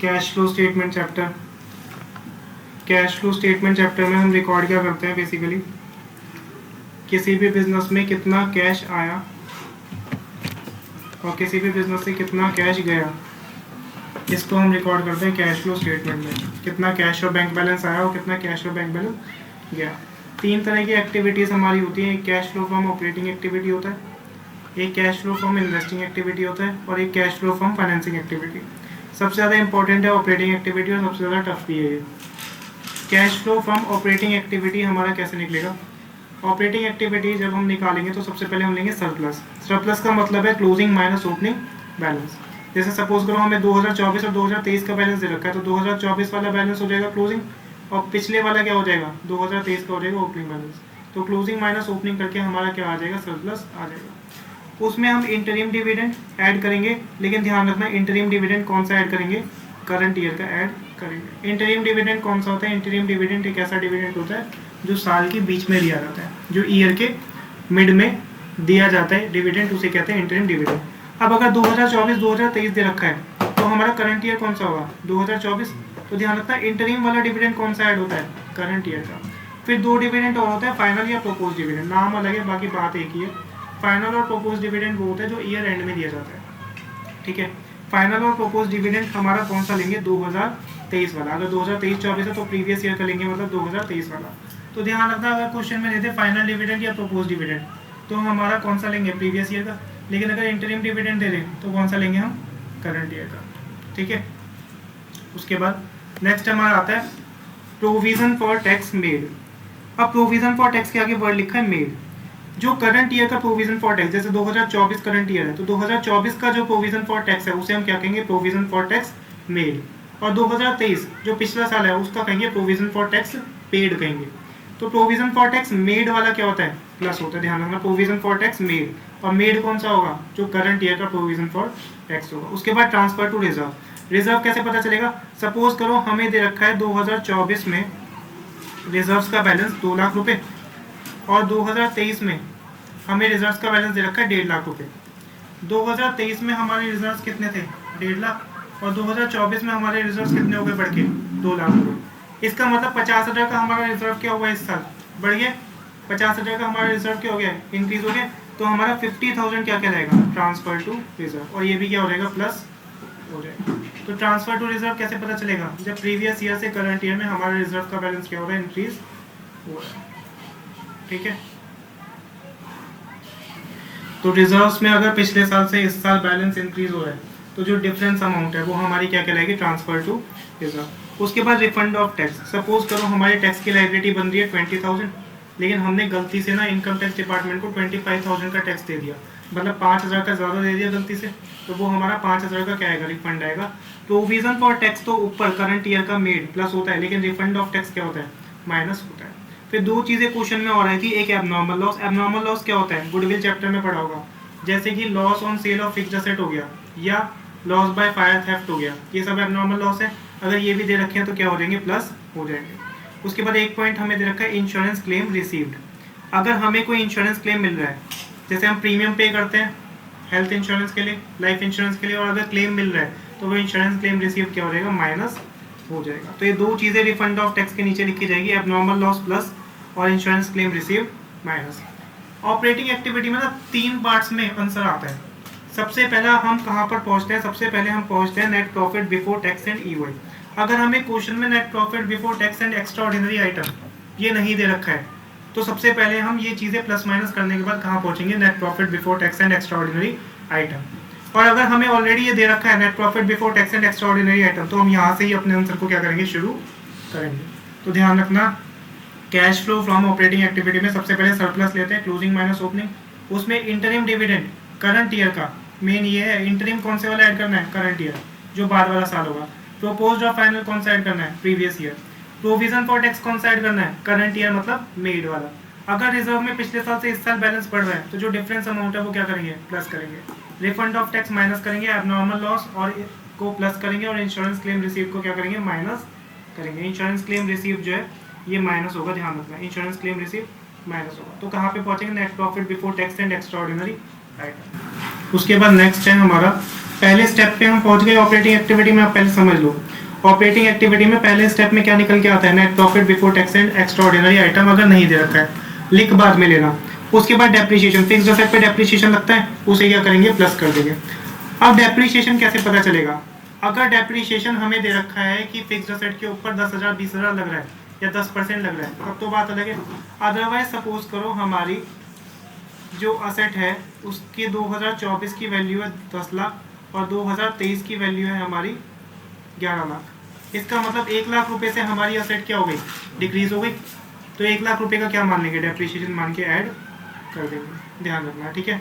Cash flow statement chapter. Cash flow statement chapter में हम record क्या करते हैं, बेसिकली किसी भी बिजनेस में कितना कैश आया और किसी भी बिजनेस से कितना कैश गया, इसको हम रिकॉर्ड करते हैं कैश फ्लो स्टेटमेंट में। कितना कैश और बैंक बैलेंस आया और कितना कैश और बैंक बैलेंस गया। तीन तरह की एक्टिविटीज़ हमारी होती हैं। एक cash flow from operating activity होता है, एक cash flow from investing activity होता है और एक cash flow from financing activity. सबसे ज़्यादा इंपॉर्टेंट है ऑपरेटिंग एक्टिविटी और सबसे ज़्यादा टफ भी है ये। Cash flow from operating activity हमारा कैसे निकलेगा? ऑपरेटिंग एक्टिविटी जब हम निकालेंगे तो सबसे पहले हम लेंगे सरप्लस। सरप्लस का मतलब है क्लोजिंग माइनस ओपनिंग बैलेंस। जैसे सपोज करो हमें 2024 और 2023 का बैलेंस दे रखा है, तो 2024 वाला बैलेंस हो जाएगा क्लोजिंग और पिछले वाला क्या हो जाएगा, 2023 का हो जाएगा ओपनिंग बैलेंस। तो क्लोजिंग माइनस ओपनिंग करके हमारा क्या आ जाएगा, सरप्लस आ जाएगा। उसमें हम इंटरिम डिविडेंड ऐड करेंगे, लेकिन ध्यान रखना इंटरिम डिविडेंड कौन सा ऐड करेंगे, करंट ईयर का ऐड करेंगे। इंटरिम डिविडेंड कौन सा होता है? इंटरिम डिविडेंड एक ऐसा डिविडेंड होता है जो साल के बीच में दिया जाता है, जो ईयर के मिड में दिया जाता है डिविडेंड, उसे कहते हैं इंटरिम डिविडेंड। अब अगर 2024-2023 दे रखा है तो हमारा करंट ईयर कौन सा होगा, 2024। तो ध्यान रखना इंटरिम वाला डिविडेंड कौन सा ऐड होता है, करंट ईयर का। फिर दो डिविडेंड और होता है, फाइनल या प्रोपोज डिविडेंड। नाम अलग है, बाकी बात एक ही है। फाइनल और प्रोपोज डिविडेंड वो होता है जो ईयर एंड में दिया जाता है, ठीक है। फाइनल और प्रोपोज डिविडेंड हमारा कौन सा लेंगे, 2023 वाला। अगर 2023-24 है तो प्रीवियस ईयर का लेंगे, मतलब 2023 वाला। तो ध्यान रखना अगर क्वेश्चन में देते फाइनल डिविडेंड या प्रोपोज डिविडेंड तो हमारा कौन सा लेंगे, प्रीवियस ईयर का। लेकिन अगर इंटरिम डिविडेंड दे दें तो कौन सा लेंगे हम, करंट ईयर का, ठीक है। उसके बाद नेक्स्ट हमारा आता है प्रोविजन फॉर टैक्स मेड। अब प्रोविजन फॉर टैक्स के आगे वर्ड लिखा है मेड। जो करंट ईयर का प्रोविजन फॉर टैक्स, जैसे 2024 करंट ईयर है तो 2024 का जो प्रोविजन फॉर टैक्स है उसे हम क्या कहेंगे, प्रोविजन फॉर टैक्स मेड। और 2023 जो पिछला साल है उसका कहेंगे प्रोविजन फॉर टैक्स पेड कहेंगे। तो प्रोविजन फॉर टैक्स मेड वाला क्या होता है, प्लस होता है। ध्यान रखना प्रोविजन फॉर टैक्स मेड, और मेड कौन सा होगा, जो करंट ईयर का प्रोविजन फॉर टैक्स होगा। उसके बाद ट्रांसफर टू रिजर्व। रिजर्व कैसे पता चलेगा, सपोज करो हमें दे रखा है 2024 में रिजर्व्स का बैलेंस 2 लाख रुपए और 2023 में हमें रिजर्व्स का बैलेंस दे रखा है 1.5 लाख रुपए। 2023 में हमारे रिजर्व्स कितने थे, 1.5 लाख, और 2024 में हमारे रिजर्व्स कितने हो गए बढ़ के, 2 लाख रुपए। इसका मतलब 50,000 का हमारा रिजर्व क्या हुआ इस साल, बढ़ गया। 50,000 का हमारा रिजर्व क्या हो गया, इंक्रीज हो गया। तो हमारा 50,000 क्या कहलाएगा, ट्रांसफर टू रिजर्व, और ये भी क्या हो जाएगा, प्लस हो जाएगा। तो ट्रांसफर टू रिजर्व कैसे पता चलेगा, जब प्रीवियस ईयर से करंट ईयर में हमारा रिजर्व का बैलेंस क्या हो रहा है, इंक्रीज हो रहा है, ठीक है। तो रिजर्व्स में अगर पिछले साल से इस साल बैलेंस इंक्रीज हो रहा है तो जो डिफरेंस अमाउंट है वो हमारी क्या कहलाएगी, ट्रांसफर टू रिजर्व। उसके बाद रिफंड ऑफ टैक्स। सपोज करो हमारी टैक्स की लायबिलिटी बन रही है 20,000, लेकिन हमने गलती से ना इनकम टैक्स डिपार्टमेंट को 25,000 का टैक्स दे दिया, मतलब 5,000 का ज़्यादा दे दिया गलती से, तो वो हमारा 5,000 का क्या आएगा, रिफंड आएगा। प्रोविजन फॉर टैक्स तो ऊपर करंट ईयर का मेड प्लस होता है, लेकिन रिफंड ऑफ टैक्स क्या होता है, माइनस होता है। फिर दो चीज़ें क्वेश्चन में और आई थी, एक एबनॉर्मल लॉस। एबनॉर्मल लॉस क्या होता है, गुडविल चैप्टर में पढ़ा होगा, जैसे कि loss on sale of fixed asset हो गया या लॉस बाय फायर थेफ्ट हो गया, ये सब एबनॉर्मल लॉस है। अगर ये भी दे रखे हैं तो क्या हो जाएंगे, प्लस हो जाएंगे। उसके बाद एक पॉइंट हमें दे रखा है इंश्योरेंस क्लेम रिसीव्ड। अगर हमें कोई इंश्योरेंस क्लेम मिल रहा है, जैसे हम प्रीमियम पे करते हैं हेल्थ इंश्योरेंस के लिए, लाइफ इंश्योरेंस के लिए, और अगर क्लेम मिल रहा है तो वो इंश्योरेंस क्लेम रिसीव क्या हो जाएगा, माइनस हो जाएगा। तो ये दो चीज़ें रिफंड ऑफ टैक्स के नीचे लिखी जाएगी, एबनॉर्मल लॉस प्लस और insurance claim receive minus. Operating activity में ना 3 पार्ट्स में आंसर आता है। सबसे पहला हम कहाँ पर पहुँचते हैं, सबसे पहले हम पहुँचते हैं net profit before tax and EY. अगर हमें क्वेश्चन में net profit before tax and extra ordinary item ये नहीं दे रखा है, तो सबसे पहले हम ये चीज़ें प्लस माइनस करने के बाद कहाँ पहुँचेंगे, net profit before tax and extra ordinary item. और अगर हमें ऑलरेडी ये दे रखा है net profit before tax and extra ordinary item, तो हम यहाँ से ही अपने आंसर को क्या करेंगे, शुरू करेंगे। तो ध्यान रखना cash flow from operating activity में सबसे पहले सरप्लस लेते हैं, क्लोजिंग माइनस ओपनिंग। उसमें इंटरिम डिविडेंड करंट ईयर का मेन ये है, इंटरिम कौन से वाला ऐड करना है, करंट ईयर जो बाद वाला साल होगा। प्रोपोज्ड और फाइनल कौन सा ऐड करना है, previous year. Provision for tax कौन सा ऐड करना है, करंट ईयर मतलब मेड वाला। अगर रिजर्व में पिछले साल से इस साल बैलेंस बढ़ रहा है तो जो डिफरेंस अमाउंट है वो क्या करेंगे, प्लस करेंगे। रिफंड ऑफ टैक्स माइनस करेंगे, एबनॉर्मल लॉस और को प्लस करेंगे, और इंश्योरेंस क्लेम रिसीव को क्या करेंगे, माइनस करेंगे। इंश्योरेंस क्लेम रिसीव जो है ये माइनस होगा, ध्यान रखना इंश्योरेंस क्लेम रिसीव माइनस होगा। तो कहाँ पे पहुंचेंगे, net profit before tax and extra ordinary item. उसके बाद नेक्स्ट है हमारा पहले स्टेप पे हम पहुंच गए ऑपरेटिंग एक्टिविटी में। आप पहले समझ लो ऑपरेटिंग एक्टिविटी में पहले स्टेप में क्या निकल के आता है, net profit before tax and extraordinary item. अगर नहीं दे रखा है लिख बाद में लेना। उसके बाद डेप्रिसिएशन, फिक्स्ड असेट पे डेप्रिसिएशन लगता है, उसे क्या करेंगे प्लस कर देंगे। अब डेप्रिसिएशन कैसे पता चलेगा, अगर डेप्रिसिएशन हमें दे रखा है कि फिक्स्ड असेट के ऊपर 10,000 20,000 लग रहा है या 10% लग रहा है तब तो बात अलग है। अदरवाइज सपोज करो हमारी जो असेट है उसके 2024 की वैल्यू है 10 लाख और 2023 की वैल्यू है हमारी 11 लाख। इसका मतलब 1 लाख रुपए से हमारी असेट क्या हो गई, डिक्रीज हो गई। तो 1 लाख रुपए का क्या मान लेंगे, डेप्रिसिएशन मान के ऐड कर देंगे, ध्यान रखना, ठीक है।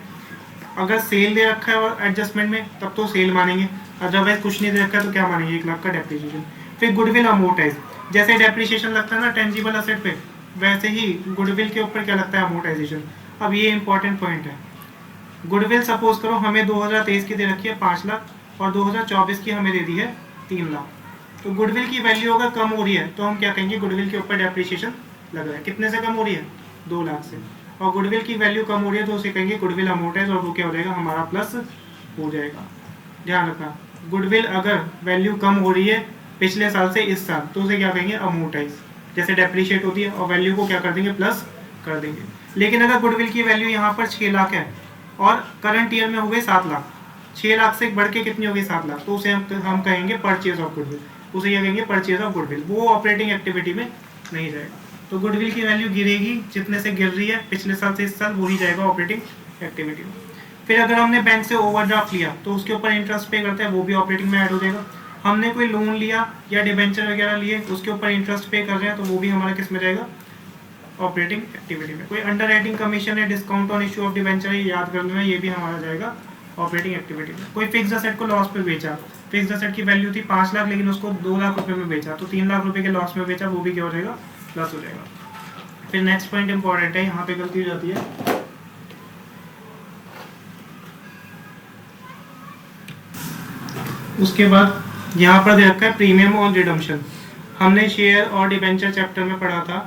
अगर सेल दे रखा है और एडजस्टमेंट में तब तो सेल मानेंगे, अदरवाइज कुछ नहीं दे रखा है तो क्या मानेंगे, 1 लाख का डेप्रिसिएशन। फिर गुडविल अमोर्टाइज, जैसे डेप्रिसिएशन लगता है ना टेंजिबल असेट पे, वैसे ही गुडविल के ऊपर क्या लगता है, अमोर्टाइजेशन। अब ये इंपॉर्टेंट पॉइंट है, गुडविल सपोज करो हमें 2023 की दे रखी है 5 लाख और 2024 की हमें दे दी है 3 लाख। तो गुडविल की वैल्यू अगर कम हो रही है तो हम क्या कहेंगे, गुडविल के ऊपर डेप्रिसिएशन लग रहा है। कितने से कम हो रही है, 2 लाख से। और गुडविल की वैल्यू कम हो रही है तो उसे कहेंगे गुडविल अमोर्टाइज, और वो क्या हो जाएगा, हमारा प्लस हो जाएगा। ध्यान रखना, गुडविल अगर वैल्यू कम हो रही है पिछले साल से इस साल तो उसे क्या कहेंगे, अमोर्टाइज। जैसे डेप्रिशिएट होती है और वैल्यू को क्या कर देंगे, प्लस कर देंगे। लेकिन अगर गुडविल की वैल्यू यहाँ पर 6 लाख है और करंट ईयर में हो गए 7 लाख, 6 लाख से बढ़ के कितनी हो गई, 7 लाख, तो उसे हम कहेंगे परचेज ऑफ गुडविल। उसे क्या कहेंगे, परचेज ऑफ गुडविल। वो ऑपरेटिंग एक्टिविटी में नहीं जाएगा। तो गुडविल की वैल्यू गिरेगी, जितने से गिर रही है पिछले साल से इस साल, वही जाएगा ऑपरेटिंग एक्टिविटी में। फिर अगर हमने बैंक से ओवरड्राफ्ट लिया तो उसके ऊपर इंटरेस्ट पे करते हैं, वो भी ऑपरेटिंग में ऐड हो जाएगा। हमने कोई लोन लिया या डिबेंचर वगैरह लिए, उसके ऊपर इंटरेस्ट पे कर रहे हैं, तो वो भी हमारा किस में जाएगा, ऑपरेटिंग एक्टिविटी में। कोई अंडर राइटिंग कमीशन है, discount on issue of debenture, याद कर लेना, ये भी हमारा जाएगा ऑपरेटिंग एक्टिविटी में। कोई फिक्स्ड असेट को लॉस पे बेचा, फिक्स्ड असेट की वैल्यू थी 5 लाख लेकिन उसको 2 लाख रुपए में बेचा, तो 3 लाख रुपए के लॉस में बेचा, वो भी क्या हो जाएगा, प्लस हो जाएगा। फिर नेक्स्ट पॉइंट इंपॉर्टेंट है, यहाँ पे गलती हो जाती है। उसके बाद यहाँ पर दे रखा है प्रीमियम ऑन रिडम्पशन। हमने शेयर और डिबेंचर चैप्टर में पढ़ा था,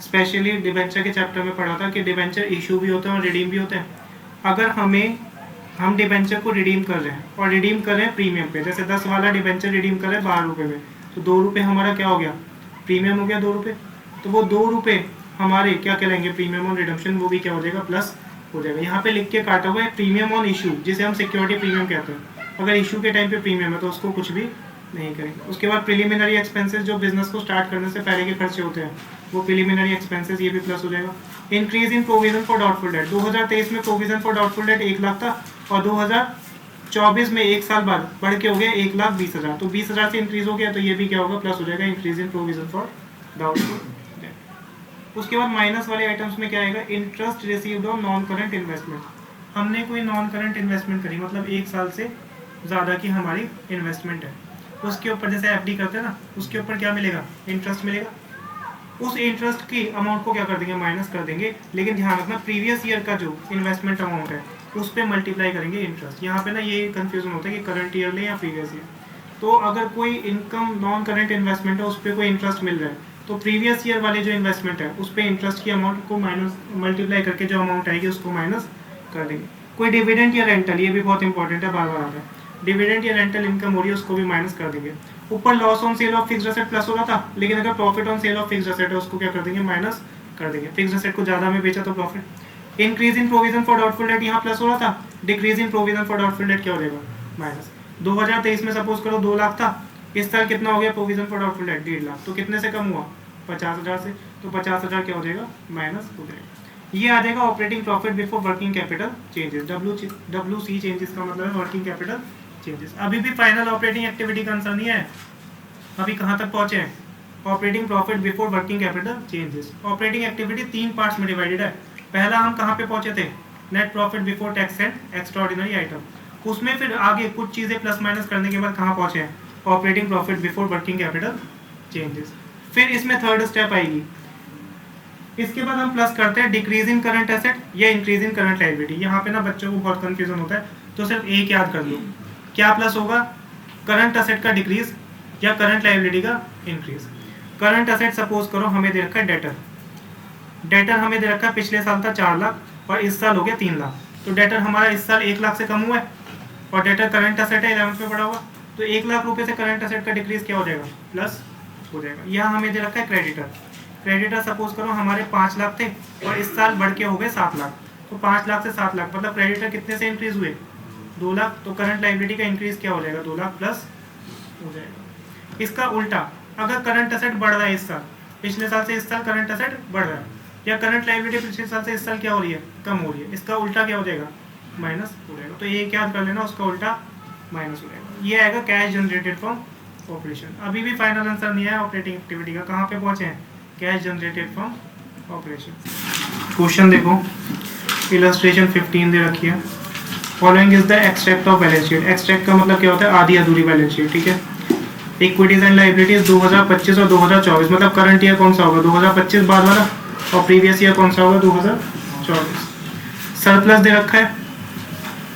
स्पेशली डिबेंचर के चैप्टर में पढ़ा था कि डिबेंचर इशू भी होते हैं और रिडीम भी होते हैं। अगर हम डिबेंचर को रिडीम कर रहे हैं और रिडीम कर रहे हैं प्रीमियम पे, जैसे 10 वाला डिबेंचर रिडीम कर रहे हैं 12 रुपये में, तो 2 रुपये हमारा क्या हो गया, प्रीमियम हो गया 2 रुपये। तो वो 2 रुपये हमारे क्या कहलाएंगे, प्रीमियम ऑन रिडम्पशन, वो भी क्या हो जाएगा, प्लस हो जाएगा। यहाँ पे लिख के काटा हुआ है प्रीमियम ऑन इशू, जिसे हम सिक्योरिटी प्रीमियम कहते हैं। अगर इशू के टाइम पे प्रीमियम है तो उसको कुछ भी नहीं करेंगे। उसके बाद प्रिलिमिनरी एक्सपेंसेस, जो बिजनेस को स्टार्ट करने से पहले के खर्चे होते हैं, वो प्रिलिमिनरी एक्सपेंसेस, ये भी प्लस हो जाएगा। Increase in provision for doubtful debt, 2023 में provision for doubtful debt 1 lakh था और 2024 में 1 साल बाद बढ़ के हो गया 1,20,000, तो 20,000 से इंक्रीज हो गया, तो ये भी क्या होगा, प्लस हो जाएगा, increase in provision for doubtful debt. उसके बाद माइनस वाले आइटम्स में क्या आएगा, interest received on non current investment. हमने कोई नॉन करंट इन्वेस्टमेंट करी, मतलब 1 साल से ज़्यादा की हमारी इन्वेस्टमेंट है, उसके ऊपर जैसे एफडी करते हैं ना, उसके ऊपर क्या मिलेगा, इंटरेस्ट मिलेगा। उस इंटरेस्ट की अमाउंट को क्या कर देंगे, माइनस कर देंगे। लेकिन ध्यान रखना प्रीवियस ईयर का जो इन्वेस्टमेंट अमाउंट है उस पर मल्टीप्लाई करेंगे इंटरेस्ट। यहाँ पे ना ये कंफ्यूजन होता है कि करंट ईयर ले या प्रीवियस ईयर। तो अगर कोई इनकम नॉन करंट इन्वेस्टमेंट है उस पर कोई इंटरेस्ट मिल रहा है, तो प्रीवियस ईयर वाले जो इन्वेस्टमेंट है उस पर इंटरेस्ट की अमाउंट को माइनस मल्टीप्लाई करके जो अमाउंट आएगी उसको माइनस कर देंगे। कोई डिविडेंड या रेंटल, ये भी बहुत इंपॉर्टेंट है, बार बार आता है, डिविडेंड या रेंटल इनकम हो रही है उसको भी माइनस कर देंगे। ऊपर loss on sale of fixed asset plus हो रहा था, लेकिन अगर profit on sale of fixed asset है उसको क्या कर देंगे, माइनस कर देंगे। फिक्स्ड असेट को ज्यादा में बेचा तो profit. Increase in provision for doubtful debt, यहाँ प्लस हो रहा था, decrease in provision for doubtful debt क्या हो जाएगा, माइनस। 2023 में सपोज करो 2 लाख था, इस साल कितना हो गया provision for doubtful debt, 1.5 lakh, तो कितने से कम हुआ, 50,000 से, तो 50,000 क्या हो जाएगा, माइनस हो जाएगा। ये आ जाएगा operating profit before working capital changes. WC changes का मतलब है वर्किंग कैपिटल चेंजेस। अभी भी फाइनल ऑपरेटिंग एक्टिविटी का आंसर नहीं है, अभी कहाँ तक पहुंचे हैं, operating profit before working capital changes. Operating activity 3 parts में डिवाइडेड है। पहला हम कहाँ पे पहुंचे थे, net profit before tax and extraordinary item. उसमें फिर आगे कुछ चीजें प्लस माइनस करने के बाद कहाँ पहुंचे हैं, operating profit before working capital changes. फिर इसमें थर्ड स्टेप आएगी, इसके बाद हम प्लस करते हैं डिक्रीज इन करंट एसेट या इंक्रीज इन करंट लायबिलिटी। यहाँ पे ना बच्चों को बहुत कंफ्यूजन होता है, तो सिर्फ एक याद कर लो, क्या प्लस होगा, करंट एसेट का डिक्रीज या करंट लायबिलिटी का इंक्रीज। करंट एसेट सपोज करो हमें दे रखा है डेटर, डेटर हमें दे रखा है पिछले साल था 4 लाख और इस साल हो गया 3 लाख, तो डेटर हमारा इस साल 1 लाख से कम हुआ है, और डेटर करंट असेट है 11th में पड़ा होगा, तो 1 लाख रुपए से करंट असेट का डिक्रीज क्या हो जाएगा, प्लस हो जाएगा। यहाँ हमें दे रखा है क्रेडिटर। क्रेडिटर सपोज करो हमारे 5 लाख थे और इस साल बढ़ के हो गए 7 लाख, तो 5 लाख से 7 लाख मतलब क्रेडिटर कितने से इंक्रीज हुए, 2 लाख, तो करंट लायबिलिटी का इंक्रीज क्या हो जाएगा, 2 लाख प्लस हो जाएगा। इसका उल्टा, अगर करंट असेट बढ़ रहा है इस साल, पिछले साल से इस साल करंट असेट बढ़ रहा है, या करंट लायबिलिटी पिछले साल से इस साल क्या हो रही है, कम हो रही है, इसका उल्टा क्या हो जाएगा, माइनस हो जाएगा। तो ये याद कर लेना, उसका उल्टा माइनस हो जाएगा। ये आएगा कैश जनरेटेड फ्रॉम ऑपरेशन। अभी भी फाइनल आंसर नहीं है ऑपरेटिंग एक्टिविटी का, कहाँ पे पहुंचे हैं, cash generated from operation. Question देखो, इलस्ट्रेशन 15 दे रखी है। Following is the extract of balance sheet. Extract का मतलब क्या होता है, आधी अधूरी बैलेंस शीट, ठीक है। इक्विटीज एंड लायबिलिटीज 2025 और 2024, मतलब करंट ईयर कौन सा होगा, 2025 बाद वाला, और प्रीवियस ईयर कौन सा होगा, 2024। सरप्लस दे रखा है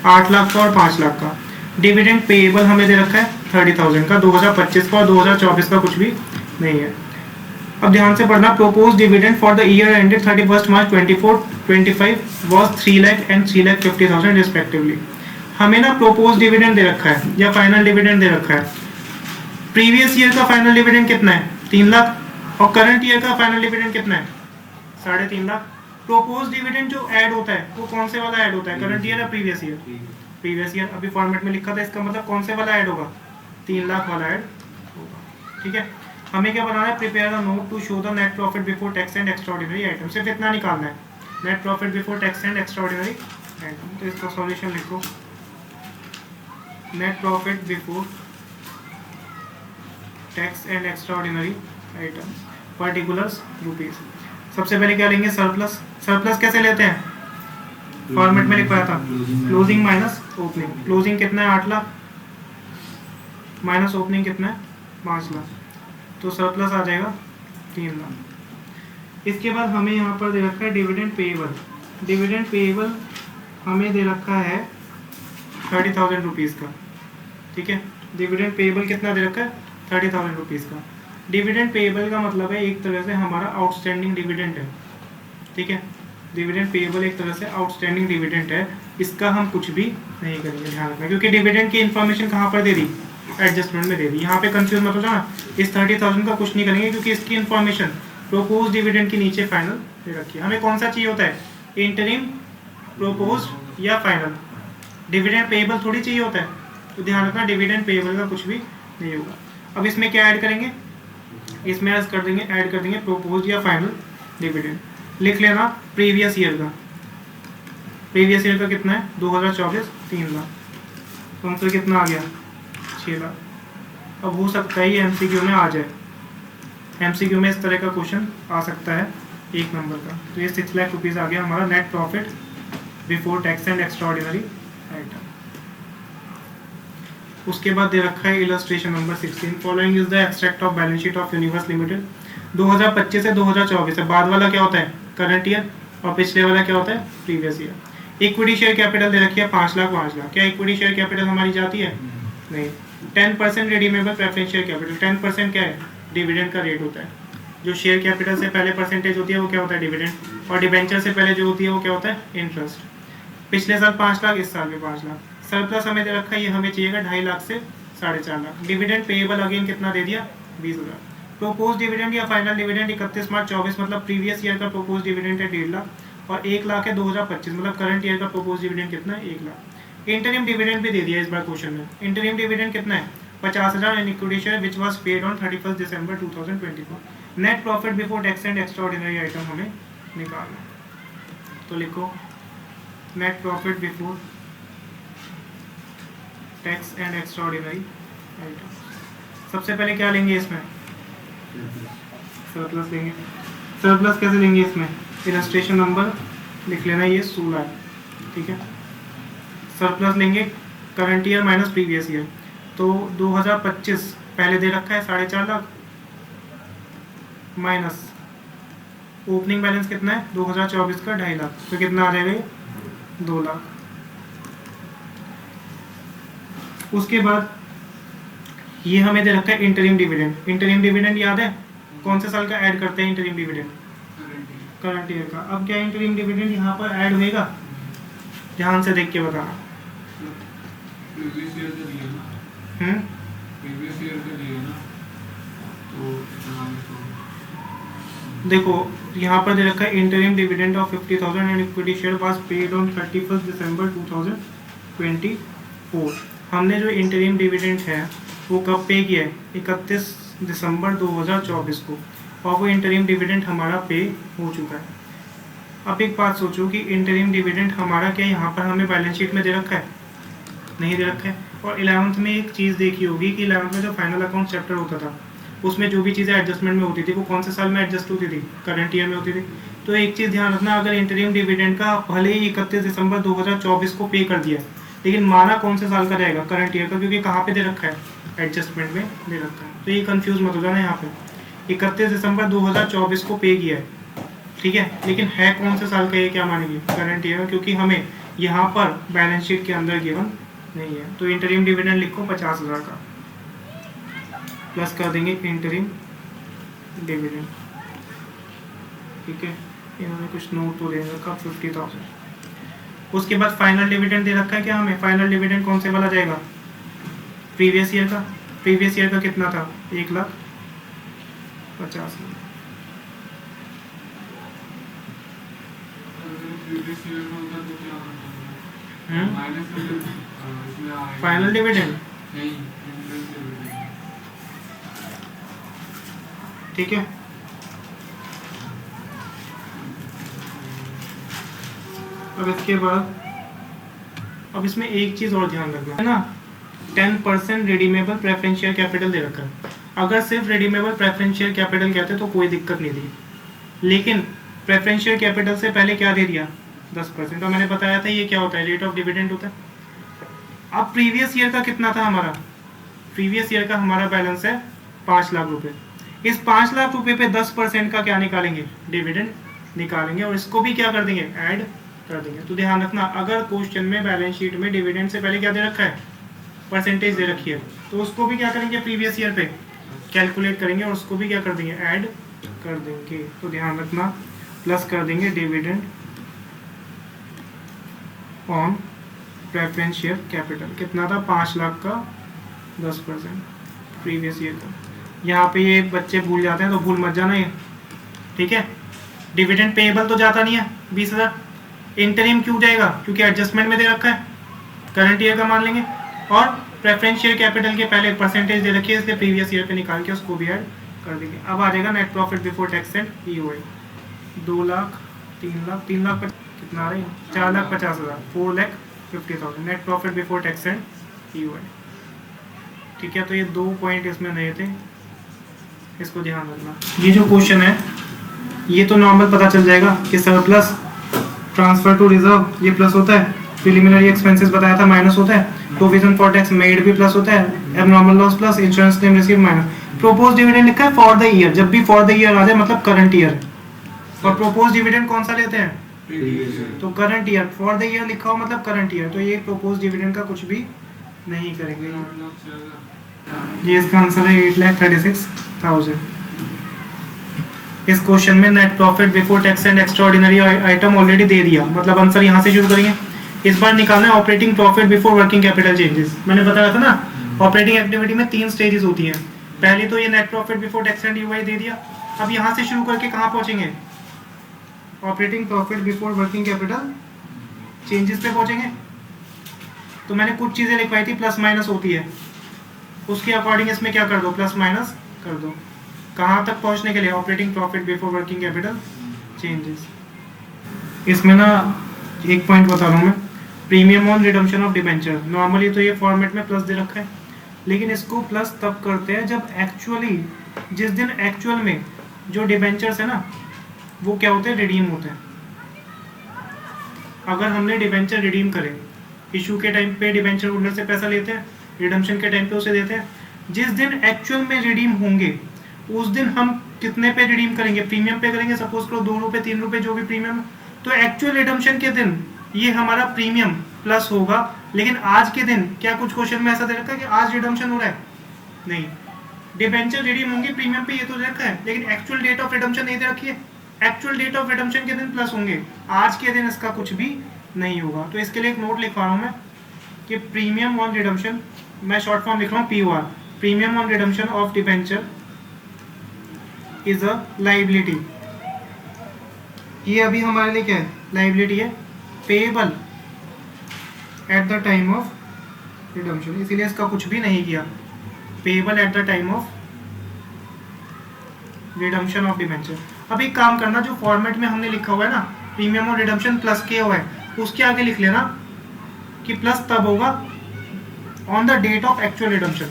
8 लाख का और 5 लाख का। डिविडेंड पेएबल हमें दे रखा है 30,000 का, 2025 का और 2024 का कुछ भी नहीं है। अब ध्यान से पढ़ना, propose dividend for the year ended 31 March 24-25 was 3 lakh and 3,50,000 respectively. हमें ना प्रोपोज डिविडेंड दे रखा है या फाइनल डिविडेंड दे रखा है। प्रीवियस ईयर का फाइनल डिविडेंड कितना है, 3 लाख, और करंट ईयर का फाइनल डिविडेंड कितना है, 3.5 लाख। प्रोपोज डिविडेंड जो ऐड होता है वो कौन से वाला ऐड होता है, करंट ईयर या प्रीवियस ईयर, प्रीवियस ईयर। अभी फॉर्मेट में लिखा था, इसका मतलब कौन से वाला ऐड होगा, 3 लाख वाला ऐड होगा, ठीक है। हमें क्या बनाना है, prepare a note to show the net profit before tax and extraordinary item. सिर्फ इतना निकालना है, net profit before tax and extraordinary item. तो इसका सॉल्यूशन लिखो, net profit before tax and extraordinary item particulars rupees. सबसे पहले क्या लेंगे, सरप्लस। सरप्लस कैसे लेते हैं, फॉर्मेट में लिखवाया था, क्लोजिंग माइनस ओपनिंग। क्लोजिंग कितना है, 8 लाख, माइनस ओपनिंग कितना है, 5 लाख, तो सरप्लस आ जाएगा 3 लाख। इसके बाद हमें यहाँ पर दे रखा है डिविडेंड पेएबल। डिविडेंड पेएबल हमें दे रखा है 30,000 रुपीज़ का, ठीक है। डिविडेंड पेएबल कितना दे रखा है, 30,000 रुपीज़ का। डिविडेंड पेएबल का मतलब है एक तरह से हमारा आउटस्टैंडिंग डिविडेंड है, ठीक है। डिविडेंड पेएबल एक तरह से आउटस्टैंडिंग डिविडेंड है, इसका हम कुछ भी नहीं करेंगे, ध्यान रखना, क्योंकि डिविडेंड की इन्फॉर्मेशन कहाँ पर दे दी, एडजस्टमेंट में दे दी। यहाँ पे कंफ्यूज मत हो जाना, इस 30,000 का कुछ नहीं करेंगे क्योंकि इसकी इन्फॉर्मेशन प्रोपोज डिविडेंड के नीचे फाइनल दे रखी है। हमें कौन सा चाहिए होता है, इंटरिम, प्रोपोज या फाइनल। डिविडेंड पेएबल थोड़ी चाहिए होता है, तो ध्यान रखना डिविडेंड पेएबल का कुछ भी नहीं होगा। अब इसमें क्या ऐड करेंगे, इसमें ऐड कर देंगे प्रोपोज या फाइनल डिविडेंड। लिख लेना प्रीवियस ईयर का, प्रीवियस ईयर का कितना है, 2024 3 लाख, तो आंसर कितना आ गया, 6 लाख। अब हो सकता है ये एमसीक्यू में आ जाए, एमसीक्यू में इस तरह का क्वेश्चन आ सकता है 1 नंबर का। तो ये 6 लाख रुपीज़ आ गया हमारा net profit before tax and extraordinary item. उसके बाद दे रखा है illustration number 16, following is the extract of balance sheet of universe limited. 2025 से 2024 है, बाद वाला क्या होता है, करंट ईयर, और पिछले वाला क्या होता है, previous year. Equity share capital दे रखी है 5 लाख 5 लाख। क्या इक्विटी शेयर कैपिटल हमारी जाती है, नहीं। 10% रिडीमेबल प्रेफरेंस शेयर कैपिटल, 10% क्या है, डिविडेंड का रेट होता है। जो शेयर कैपिटल से पहले परसेंटेज होती है वो क्या होता है, डिविडेंड, और डिबेंचर से पहले जो होती है वो क्या होता है, इंटरेस्ट। पिछले साल 5 लाख, इस साल भी 5 लाख। सरप्लस हमें दे रखा है, ये हमें चाहिएगा 2.5 लाख से 4.5 लाख। डिविडेंड पेएबल अगेन कितना दे दिया, 20,000। प्रोपोज डिविडेंड या फाइनल डिविडेंड 31 मार्च 24, मतलब प्रीवियस ईयर का प्रोपोज डिविडेंड है 1.5 लाख, और 1 लाख है 2025, मतलब करंट ईयर का प्रोपोज डिविडेंड कितना है, 1 लाख। इंटरिम डिविडेंड भी दे दिया इस बार क्वेश्चन में। इंटरिम डिविडेंड कितना है, 50,000 and equity share which was paid on 31 December 2024। Net profit before tax and extraordinary item हमें निकालना, तो लिखो net profit before tax and extraordinary item. सबसे पहले क्या लेंगे इसमें, सरप्लस लेंगे। सरप्लस कैसे लेंगे इसमें, इलस्ट्रेशन नंबर लिख लेना, ये 16 है, ठीक है। सरप्लस लेंगे current year minus previous year, तो 2025 पहले दे रखा है 4.5 लाख, माइनस ओपनिंग बैलेंस कितना है 2024 का 2.5 लाख, तो कितना आ जाएगा, 2 लाख। उसके बाद ये हमें दे रखा है इंटरिम डिविडेंड। इंटरिम डिविडेंड याद है कौन से साल का ऐड करते हैं, इंटरिम डिविडेंड करंट ईयर का। अब क्या इंटरिम डिविडेंड यहाँ पर ऐड होएगा, ध्यान से देख के बताना। प्रीवियस ईयर का दिया ना, प्रीवियस ईयर का दिया ना, तो इतना तो देखो यहाँ पर दे रखा है interim dividend of 50,000 and equity share was paid on 31 दिसंबर 2024। हमने जो इंटरिम डिविडेंड है वो कब पे किया है? 31 दिसंबर 2024 को, और वो इंटरिम डिविडेंड हमारा पे हो चुका है। अब एक बात सोचो कि इंटरिम डिविडेंड हमारा क्या यहाँ पर हमें बैलेंस शीट में दे रखा है? नहीं दे रखा है। और 11th में एक चीज़ देखी होगी कि 11th में जो फाइनल अकाउंट चैप्टर होता था उसमें जो भी चीज़ें एडजस्टमेंट में होती थी वो कौन से साल में एडजस्ट होती थी? करंट ईयर में होती थी। तो एक चीज़ ध्यान रखना, अगर इंटरिम डिविडेंड का भले ही 31 दिसंबर 2024 को पे कर दिया है, लेकिन माना कौन से साल का रहेगा? करंट ईयर का, क्योंकि कहाँ पे दे रखा है? एडजस्टमेंट में दे रखा है। तो ये कंफ्यूज मत हो जाना यहाँ पे। 31 दिसंबर 2024 को पे किया है, ठीक है, लेकिन है कौन से साल का? ये क्या मानेंगे? करंट ईयर, क्योंकि हमें यहाँ पर बैलेंस शीट के अंदर गिवन नहीं है। तो इंटरिम डिविडेंड लिखो 50,000 का, प्लस कर देंगे इंटरिम डिविडेंड, ठीक है। इन्होंने कुछ नोट तो दे रखा 50,000। उसके बाद फाइनल डिविडेंड दे रखा है क्या हमें? फाइनल डिविडेंड कौन से वाला जाएगा? प्रीवियस ईयर का। प्रीवियस ईयर का कितना था? 1,50,000। प्रीवियस ईयर में होता तो क्या होता? माइनस इसमें आएगा फाइनल डिविडेंड, नहीं, इंटरेस्ट डिविडेंड, ठीक है। अब इसके बाद अब इसमें एक चीज़ और ध्यान रखना है ना, 10% रिडीमेबल प्रेफरेंशियल कैपिटल दे रखा है। अगर सिर्फ रिडीमेबल प्रेफरेंशियल कैपिटल कहते तो कोई दिक्कत नहीं थी, लेकिन प्रेफरेंशियल कैपिटल से पहले क्या दे दिया? 10%। तो मैंने बताया था ये क्या होता है? रेट ऑफ डिविडेंड होता है। अब प्रीवियस ईयर का कितना था हमारा? प्रीवियस ईयर का हमारा बैलेंस है 5 लाख रुपए। इस 5 लाख रुपए पे 10% का क्या निकालेंगे? डिविडेंड निकालेंगे, और इसको भी क्या कर देंगे? ऐड कर देंगे। तो ध्यान रखना, अगर क्वेश्चन में बैलेंस शीट में डिविडेंड से पहले क्या दे रखा है? परसेंटेज दे रखी है, तो उसको भी क्या करेंगे? प्रीवियस ईयर पे कैलकुलेट करेंगे और उसको भी क्या कर देंगे? ऐड कर देंगे। तो ध्यान रखना, प्लस कर देंगे dividend on preference share capital. कितना था? 5 लाख का 10% प्रीवियस ईयर का। यहाँ पे ये बच्चे भूल जाते हैं तो भूल मत जाना ये, ठीक है। डिविडेंड पेएबल तो जाता नहीं है 20,000। इंटरिम क्यों जाएगा? क्योंकि एडजस्टमेंट में दे रखा है, करंट ईयर का मान लेंगे, और प्रेफरेंस शेयर कैपिटल के पहले एक परसेंटेज दे रखी है, इसलिए प्रीवियस ईयर पे निकाल के उसको भी ऐड कर देंगे। अब आ जाएगा net profit before tax and EOI. 2 lakh, 3 lakh कितना आ रहा है? 4,50,000, 4,50,000 net profit before tax and EOI, ठीक है। तो ये 2 पॉइंट इसमें नए थे, इसको ध्यान रखना। ये जो क्वेश्चन है ये तो नॉर्मल पता चल जाएगा कि सरप्लस ट्रांसफर टू रिजर्व ये प्लस होता है, प्रिलिमिनरी एक्सपेंसेस बताया था माइनस होता है, प्रोविजन फॉर टैक्स मेड भी प्लस होता है, abnormal loss plus, insurance claim receive minus. Propose dividend लिखा है फॉर द ईयर, जब भी फॉर द ईयर आ जाए मतलब करंट ईयर। और प्रोपोज डिविडेंड कौन सा लेते हैं? तो current year. For the year लिखा हो मतलब करंट ईयर, तो ये प्रोपोज डिविडेंड का कुछ भी नहीं करेंगे। ये इसका आंसर है 8,36,000। इस क्वेश्चन में net profit before tax and extraordinary item already दे दिया, मतलब आंसर यहाँ से शुरू करेंगे। इस बार निकालना है operating profit before working capital changes. मैंने बताया था ना, ऑपरेटिंग एक्टिविटी में 3 स्टेजेस होती हैं। पहले तो ये net profit before tax and EOI दे दिया, अब यहाँ से शुरू करके कहाँ पहुँचेंगे? Operating profit before working capital changes पे पहुँचेंगे। तो मैंने कुछ चीज़ें लिखवाई थी प्लस माइनस होती है, उसके अकॉर्डिंग इसमें क्या कर दो? प्लस माइनस कर दो। कहाँ तक पहुँचने के लिए? Operating profit before working capital changes. इसमें ना एक पॉइंट बता रहा हूँ मैं, premium on redemption of debenture. Normally तो ये फॉर्मेट में प्लस दे रखा है, लेकिन इसको प्लस तब करते हैं जब एक्चुअली जिस दिन एक्चुअल में जो डिबेंचर्स है ना वो क्या होते हैं? रिडीम होते हैं। अगर हमने डिबेंचर रिडीम करे, इशू के टाइम पे डिबेंचर होल्डर से पैसा लेते हैं, रिडम्पशन के टाइम पे उसे देते हैं। जिस दिन एक्चुअल में रिडीम होंगे उस दिन हम कितने पे रिडीम करेंगे? प्रीमियम पे करेंगे। सपोज करो 2 रुपये 3 रुपये जो भी प्रीमियम, तो एक्चुअल रिडम्पशन के दिन ये हमारा प्रीमियम प्लस होगा। लेकिन आज के दिन क्या कुछ क्वेश्चन में ऐसा दे रखा है कि आज रिडम्पशन हो रहा है? नहीं, डिबेंचर रिडीम होंगे प्रीमियम पे, ये तो दे रखा है, लेकिन एक्चुअल डेट ऑफ रिडम्पशन नहीं दे रखी है। एक्चुअल डेट ऑफ रिडम्पशन के दिन प्लस होंगे, आज के दिन इसका कुछ भी नहीं होगा। तो इसके लिए एक नोट लिखवा रहा हूँ मैं, कि प्रीमियम ऑन रिडम्पशन, मैं शॉर्ट फॉर्म लिख रहा हूँ POR, premium on redemption of debenture is a liability. ये अभी हमारे लिए क्या है, लाइबिलिटी है, payable at the time of redemption, इसीलिए इसका कुछ भी नहीं किया, payable at the time of redemption of debenture. अब एक काम करना, जो फॉर्मेट में हमने लिखा हुआ है ना प्रीमियम और रिडम्पशन प्लस के हुआ है, उसके आगे लिख लेना कि प्लस तब होगा on the date of actual redemption,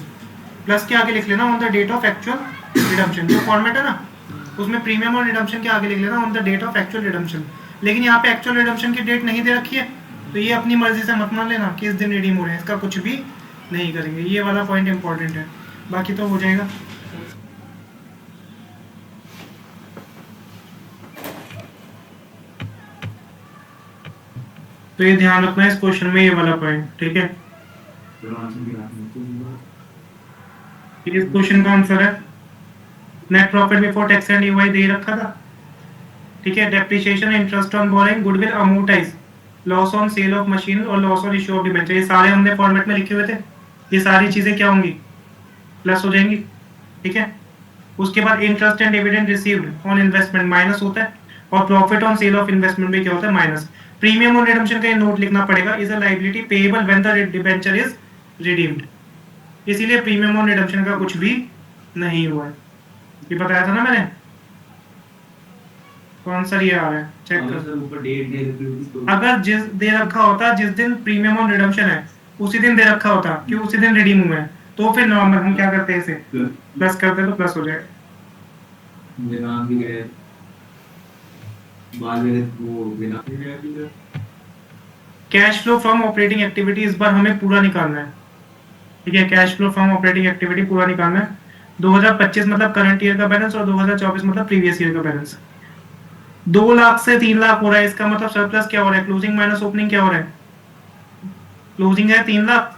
plus के आगे लिख लेना on the date of actual redemption. जो फॉर्मेट है ना उसमें प्रीमियम और रिडम्पशन के आगे लिख लेना on the date of actual redemption. लेकिन यहाँ पे एक्चुअल रिडम्पशन की डेट नहीं दे रखी है, तो ये अपनी मर्जी से मत मान लेना कि इस दिन रिडीम हो रहे हैं, इसका कुछ भी नहीं करेंगे। ये वाला पॉइंट इंपॉर्टेंट है, बाकी तो हो जाएगा। तो ये ध्यान रखना है इस क्वेश्चन में, ये वाला पॉइंट, ठीक है। इस क्वेश्चन का आंसर है net profit before tax and EY दे रखा था, ठीक है। Depreciation, interest on borrowing, goodwill, amortise, loss on sale of machine और loss on issue of debenture, ये सारे हमने फॉर्मेट में लिखे हुए थे। ये सारी चीजें क्या होंगी, प्लस हो जाएंगी, ठीक है। उसके बाद interest and dividend received on investment minus होता है, और profit on sale of investment भी क्या होता है, माइनस। प्रीमियम ऑन रिडम्पशन का ये नोट लिखना पड़ेगा, is a liability payable when the debenture is redeemed, इसीलिए प्रीमियम ऑन रिडम्पशन का कुछ भी नहीं हुआ है। ये बताया था ना मैंने, कौन सा ये आ रहा है, चेक कर। अगर जिस दे रखा होता जिस दिन प्रीमियम ऑन रिडम्पशन है उसी दिन दे रखा होता कि उसी दिन रिडीम हुआ है, तो फिर नॉर्मल हम क्या करते हैं, इसे प्लस करते हैं तो प्लस हो जाए। Cash flow from operating activity इस बार हमें पूरा निकालना है, ठीक है। Cash flow from operating activity पूरा निकालना है। 2025 मतलब करंट ईयर का बैलेंस और 2024 मतलब प्रीवियस ईयर का बैलेंस। 2 लाख से 3 लाख हो रहा है, इसका मतलब सरप्लस क्या हो रहा है, क्लोजिंग माइनस ओपनिंग क्या हो रहा है, क्लोजिंग है 3 लाख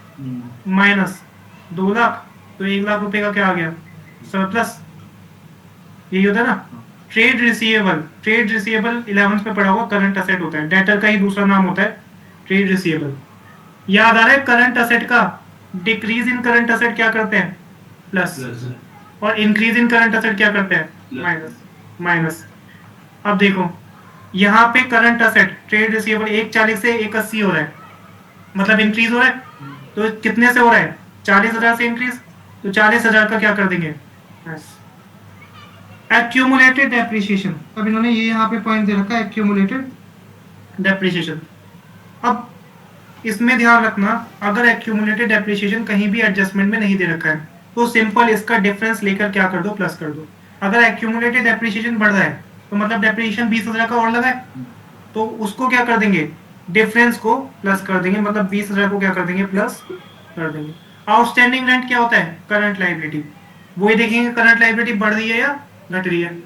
माइनस 2 लाख, तो 1 लाख रुपए का क्या आ गया, सरप्लस। यही होता है ना। Trade receivable, trade receivable 11th में पढ़ा हुआ करंट असेट होता है, डेटर का ही दूसरा नाम होता है ट्रेड रिसीवेबल। याद आ रहा है, करंट असेट का डिक्रीज इन करंट असेट क्या करते हैं, प्लस, और इंक्रीज इन करंट असेट क्या करते हैं, माइनस। माइनस। अब देखो यहाँ पे करंट असेट ट्रेड रिसीवेबल 140 से 180 हो रहा है, मतलब इंक्रीज हो रहा है, तो कितने से हो रहा है, 40,000 से इंक्रीज, तो 40,000 का क्या कर देंगे, एक्यूमुलेटेड डेप्रिसिएशन। अब इन्होंने ये यहाँ पे पॉइंट दे रखा है, एक्यूमुलेटेड डेप्रिसिएशन। अब इसमें ध्यान रखना, अगर एक्यूमुलेटेड डेप्रिसिएशन कहीं भी एडजस्टमेंट में नहीं दे रखा है तो सिंपल इसका डिफरेंस लेकर क्या कर दो, प्लस कर दो। अगर एक्यूमुलेटेड डेप्रिसिएशन बढ़ रहा है तो मतलब डेप्रिसिएशन 20,000 का और लगा है, तो उसको क्या कर देंगे, डिफरेंस को प्लस कर देंगे, मतलब 20,000 को क्या कर देंगे, प्लस कर देंगे। आउटस्टैंडिंग रेंट क्या होता है, करंट लायबिलिटी। वही देखेंगे करंट लायबिलिटी बढ़ रही है या घट रही है,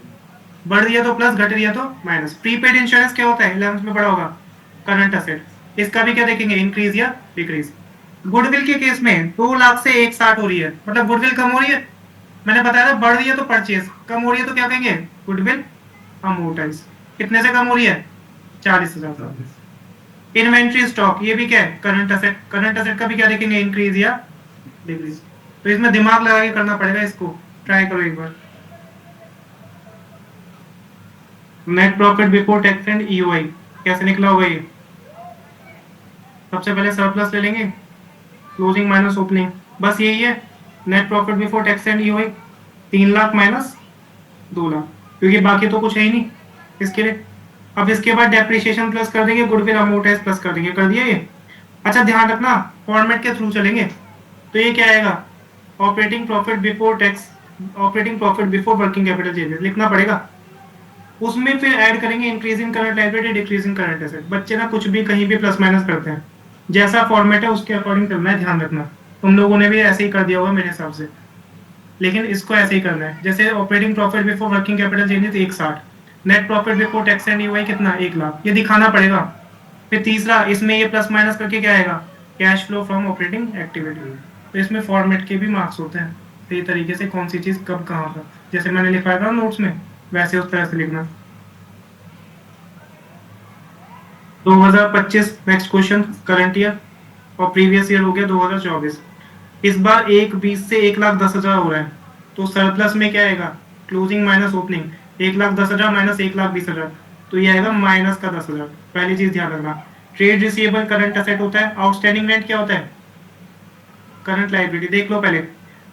बढ़ रही है तो प्लस, घट रही है तो माइनस। प्रीपेड इंश्योरेंस क्या होता है, 11th में पढ़ा होगा, करंट असेट। इसका भी क्या देखेंगे, इंक्रीज या डिक्रीज। गुडविल के केस में 2 लाख से 160 हो रही है, मतलब गुडविल कम हो रही है। मैंने बताया था बढ़ रही है तो परचेज, कम हो रही है तो क्या कहेंगे, गुडविल अमोर्टाइज। कितने से कम हो रही है, 40,000। इन्वेंट्री स्टॉक, ये भी क्या है, करंट असेट। करंट असेट का भी क्या देखेंगे, इंक्रीज या डिक्रीज। तो इसमें दिमाग लगा के करना पड़ेगा, इसको ट्राई करो एक बार। Net profit before tax and EOI कैसे निकला होगा ये, सबसे पहले सरप्लस ले लेंगे, क्लोजिंग माइनस ओपनिंग, बस यही है। Net profit before tax and EOI 3 lakh minus 2 lakh, क्योंकि बाकी तो कुछ है ही नहीं इसके लिए। अब इसके बाद डेप्रिसिएशन प्लस कर देंगे, गुडविल अमोर्टाइज प्लस कर देंगे, कर दिया ये। अच्छा ध्यान रखना, फॉर्मेट के थ्रू चलेंगे, तो ये क्या आएगा, operating profit before tax, operating profit before working capital changes लिखना पड़ेगा। उसमें फिर ऐड करेंगे increase in current liability, decrease in current asset. बच्चे ना कुछ भी कहीं भी प्लस माइनस करते हैं, जैसा फॉर्मेट है उसके अकॉर्डिंग करना है, ध्यान रखना। तुम लोगों ने भी ऐसे ही कर दिया होगा मेरे हिसाब से, लेकिन इसको ऐसे ही करना है। जैसे operating profit before working capital changes 160, net profit before tax and EOI कितना, 1 लाख, ये दिखाना पड़ेगा। फिर तीसरा, इसमें ये प्लस माइनस करके क्या आएगा, cash flow from operating activity. तो इसमें फॉर्मेट के भी मार्क्स होते हैं, तो ये तरीके से कौन सी चीज कब कहाँ होगा, जैसे मैंने लिखवाया था नोट्स में, वैसे उस तरह से लिखना। 2025 नेक्स्ट क्वेश्चन, करंट ईयर। और प्रीवियस ईयर हो गया 2024। इस बार 1/20 से 1,10,000 हो रहा है, तो सरप्लस में क्या आएगा, क्लोजिंग माइनस ओपनिंग, 1,10,000 माइनस 1,20,000, तो ये आएगा माइनस का 10,000। पहली चीज ध्यान रखना। ट्रेड रिसीवेबल करंट असेट होता है, आउटस्टैंडिंग रेंट क्या होता है, करंट लाइबिलिटी। देख लो पहले,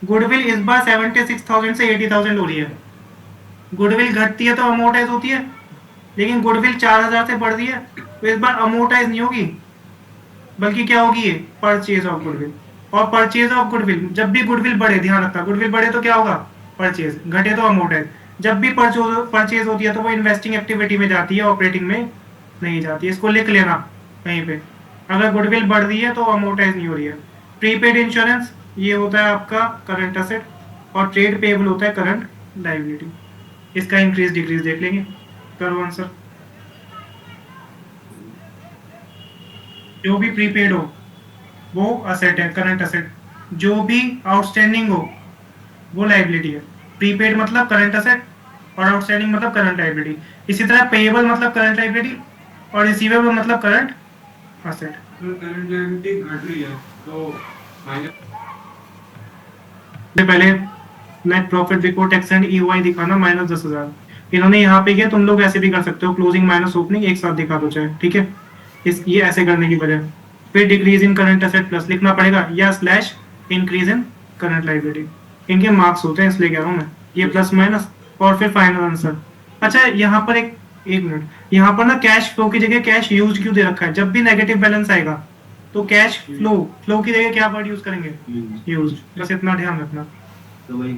गुडविल इस बार 76,000 से 80,000 हो रही है। गुडविल घटती है तो अमोर्टाइज होती है, लेकिन गुडविल 4,000 से बढ़ रही है, तो इस बार अमोर्टाइज नहीं होगी, बल्कि क्या होगी, ये परचेज ऑफ गुडविल। और परचेज ऑफ गुडविल, जब भी गुडविल बढ़े, ध्यान रखना, गुडविल बढ़े तो क्या होगा, परचेज, घटे तो अमोर्टाइज। जब भी परचेज होती है तो वो इन्वेस्टिंग एक्टिविटी में जाती है, ऑपरेटिंग में नहीं जाती है। इसको लिख लेना कहीं पे, अगर गुडविल बढ़ रही है तो अमोर्टाइज नहीं हो रही है। प्रीपेड इंश्योरेंस ये होता है आपका करंट असेट, और ट्रेड पेएबल होता है करंट लायबिलिटी। इसका इंक्रीज डिक्रीज देख लेंगे। करो आंसर। जो भी प्रीपेड हो वो असेट है, करंट असेट। जो भी आउटस्टैंडिंग हो वो लायबिलिटी है। प्रीपेड मतलब करंट असेट और आउटस्टैंडिंग मतलब करंट लायबिलिटी। इसी तरह पेएबल मतलब करंट लायबिलिटी और रिसीवेबल मतलब करंट असेट। करंट लायबिलिटी घट रही है तो माइनस पहले net profit before tax and EOI दिखाना -10,000। इन्होंने यहाँ पे किया, तुम लोग ऐसे भी कर सकते हो, क्लोजिंग माइनस ओपनिंग एक साथ दिखा दो चाहे, ठीक है। इस ये ऐसे करने की वजह। फिर decrease in current asset plus लिखना पड़ेगा, या slash increase in current liability. इनके मार्क्स होते हैं इसलिए कह रहा हूँ मैं, ये प्लस माइनस और फिर फाइनल आंसर। अच्छा यहाँ पर एक मिनट, यहाँ पर ना कैश फ्लो की जगह कैश यूज क्यों दे रखा है। जब भी नेगेटिव बैलेंस आएगा तो कैश फ्लो की जगह क्या वर्ड यूज करेंगे, यूज। बस इतना ध्यान रखना। तो वही